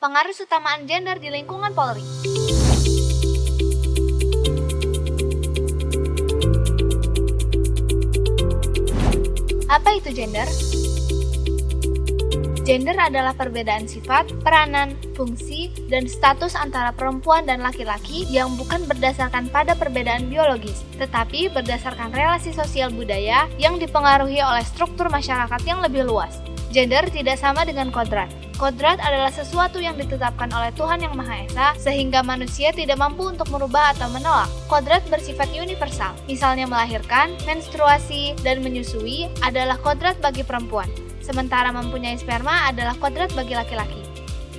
Pengarusutamaan gender di lingkungan Polri. Apa itu gender? Gender adalah perbedaan sifat, peranan, fungsi, dan status antara perempuan dan laki-laki yang bukan berdasarkan pada perbedaan biologis, tetapi berdasarkan relasi sosial budaya yang dipengaruhi oleh struktur masyarakat yang lebih luas. Gender tidak sama dengan kodrat. Kodrat adalah sesuatu yang ditetapkan oleh Tuhan Yang Maha Esa, sehingga manusia tidak mampu untuk merubah atau menolak. Kodrat bersifat universal, misalnya melahirkan, menstruasi, dan menyusui adalah kodrat bagi perempuan, sementara mempunyai sperma adalah kodrat bagi laki-laki.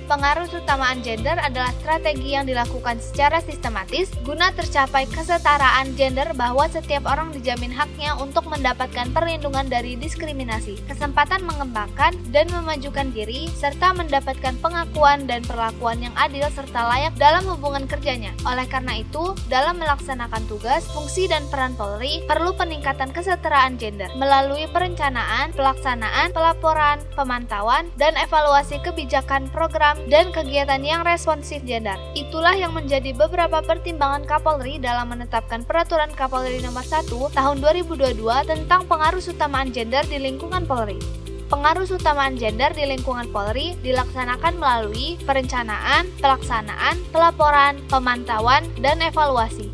Pengarusutamaan gender adalah strategi yang dilakukan secara sistematis guna tercapai kesetaraan gender, bahwa setiap orang dijamin haknya untuk mendapatkan perlindungan dari diskriminasi, kesempatan mengembangkan dan memajukan diri, serta mendapatkan pengakuan dan perlakuan yang adil serta layak dalam hubungan kerjanya. Oleh karena itu, dalam melaksanakan tugas, fungsi, dan peran Polri, perlu peningkatan kesetaraan gender melalui perencanaan, pelaksanaan, pelaporan, pemantauan, dan evaluasi kebijakan, program, dan kegiatan yang responsif gender. Itulah yang menjadi beberapa pertimbangan Kapolri dalam menetapkan Peraturan Kapolri Nomor 1 Tahun 2022 tentang pengarusutamaan gender di lingkungan Polri. Pengarusutamaan gender di lingkungan Polri dilaksanakan melalui perencanaan, pelaksanaan, pelaporan, pemantauan, dan evaluasi.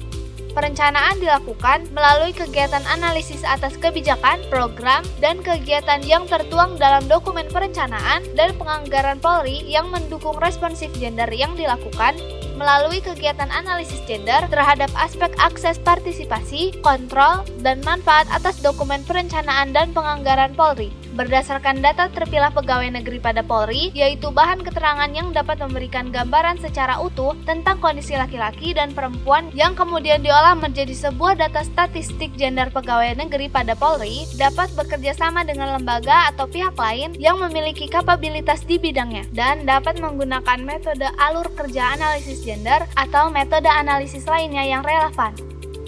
Perencanaan dilakukan melalui kegiatan analisis atas kebijakan, program, dan kegiatan yang tertuang dalam dokumen perencanaan dan penganggaran Polri yang mendukung responsif gender yang dilakukan melalui kegiatan analisis gender terhadap aspek akses partisipasi, kontrol, dan manfaat atas dokumen perencanaan dan penganggaran Polri. Berdasarkan data terpilah pegawai negeri pada Polri, yaitu bahan keterangan yang dapat memberikan gambaran secara utuh tentang kondisi laki-laki dan perempuan yang kemudian diolah menjadi sebuah data statistik gender pegawai negeri pada Polri, dapat bekerja sama dengan lembaga atau pihak lain yang memiliki kapabilitas di bidangnya, dan dapat menggunakan metode alur kerja analisis gender atau metode analisis lainnya yang relevan.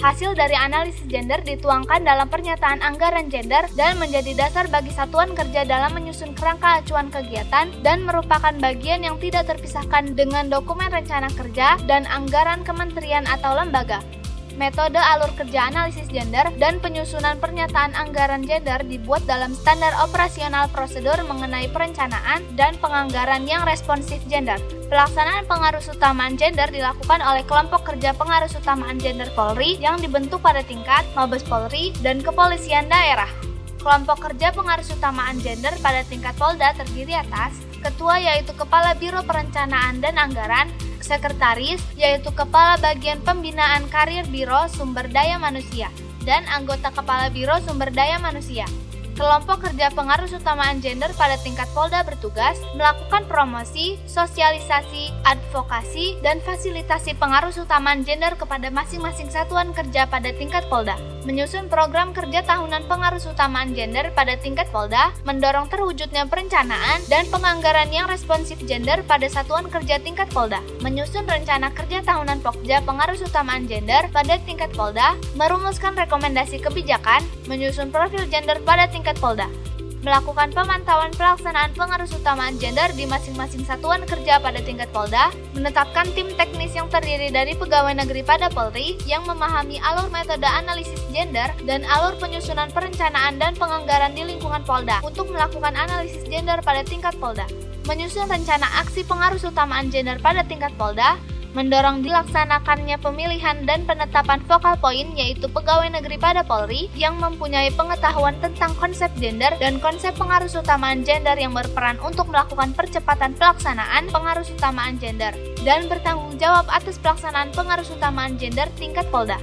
Hasil dari analisis gender dituangkan dalam pernyataan anggaran gender dan menjadi dasar bagi satuan kerja dalam menyusun kerangka acuan kegiatan dan merupakan bagian yang tidak terpisahkan dengan dokumen rencana kerja dan anggaran kementerian atau lembaga. Metode alur kerja analisis gender dan penyusunan pernyataan anggaran gender dibuat dalam standar operasional prosedur mengenai perencanaan dan penganggaran yang responsif gender. Pelaksanaan pengarusutamaan gender dilakukan oleh kelompok kerja pengarusutamaan gender Polri yang dibentuk pada tingkat Mabes Polri dan Kepolisian Daerah. Kelompok kerja pengarusutamaan gender pada tingkat Polda terdiri atas Ketua, yaitu Kepala Biro Perencanaan dan Anggaran, Sekretaris, yaitu Kepala Bagian Pembinaan Karir Biro Sumber Daya Manusia, dan anggota Kepala Biro Sumber Daya Manusia. Kelompok kerja pengarusutamaan gender pada tingkat Polda bertugas melakukan promosi, sosialisasi, advokasi, dan fasilitasi pengarusutamaan gender kepada masing-masing satuan kerja pada tingkat Polda. Menyusun program kerja tahunan pengarusutamaan gender pada tingkat Polda, mendorong terwujudnya perencanaan dan penganggaran yang responsif gender pada satuan kerja tingkat Polda. Menyusun rencana kerja tahunan Pokja pengarusutamaan gender pada tingkat Polda, merumuskan rekomendasi kebijakan, menyusun profil gender pada tingkat Polda, melakukan pemantauan pelaksanaan pengarusutamaan gender di masing-masing satuan kerja pada tingkat Polda, menetapkan tim teknis yang terdiri dari pegawai negeri pada Polri yang memahami alur metode analisis gender dan alur penyusunan perencanaan dan penganggaran di lingkungan Polda untuk melakukan analisis gender pada tingkat Polda, menyusun rencana aksi pengarusutamaan gender pada tingkat Polda, mendorong dilaksanakannya pemilihan dan penetapan focal point, yaitu pegawai negeri pada Polri yang mempunyai pengetahuan tentang konsep gender dan konsep pengarusutamaan gender yang berperan untuk melakukan percepatan pelaksanaan pengarusutamaan gender dan bertanggung jawab atas pelaksanaan pengarusutamaan gender tingkat Polda.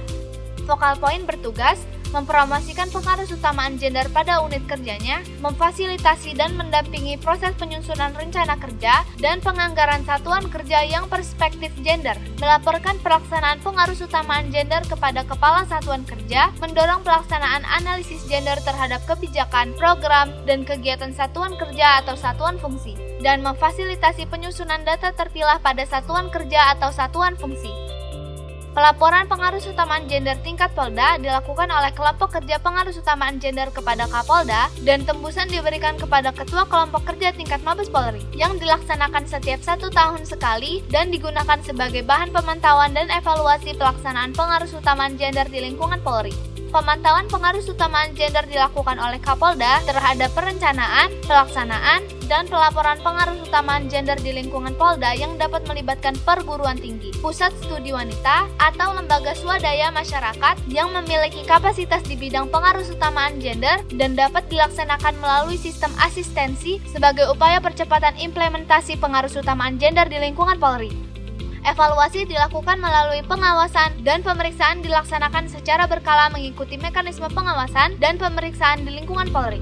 Focal point bertugas mempromosikan pengarusutamaan gender pada unit kerjanya, memfasilitasi dan mendampingi proses penyusunan rencana kerja dan penganggaran satuan kerja yang perspektif gender, melaporkan pelaksanaan pengarusutamaan gender kepada Kepala Satuan Kerja, mendorong pelaksanaan analisis gender terhadap kebijakan, program, dan kegiatan satuan kerja atau satuan fungsi, dan memfasilitasi penyusunan data terpilah pada satuan kerja atau satuan fungsi. Pelaporan pengaruh utamaan gender tingkat Polda dilakukan oleh kelompok kerja pengaruh utamaan gender kepada Kapolda dan tembusan diberikan kepada Ketua Kelompok Kerja tingkat Mabes Polri yang dilaksanakan setiap 1 tahun sekali dan digunakan sebagai bahan pemantauan dan evaluasi pelaksanaan pengaruh utamaan gender di lingkungan Polri. Pemantauan pengaruh utamaan gender dilakukan oleh Kapolda terhadap perencanaan, pelaksanaan, dan pelaporan pengaruh utamaan gender di lingkungan Polda yang dapat melibatkan perguruan tinggi, pusat studi wanita, atau lembaga swadaya masyarakat yang memiliki kapasitas di bidang pengaruh utamaan gender dan dapat dilaksanakan melalui sistem asistensi sebagai upaya percepatan implementasi pengaruh utamaan gender di lingkungan Polri. Evaluasi dilakukan melalui pengawasan dan pemeriksaan dilaksanakan secara berkala mengikuti mekanisme pengawasan dan pemeriksaan di lingkungan Polri.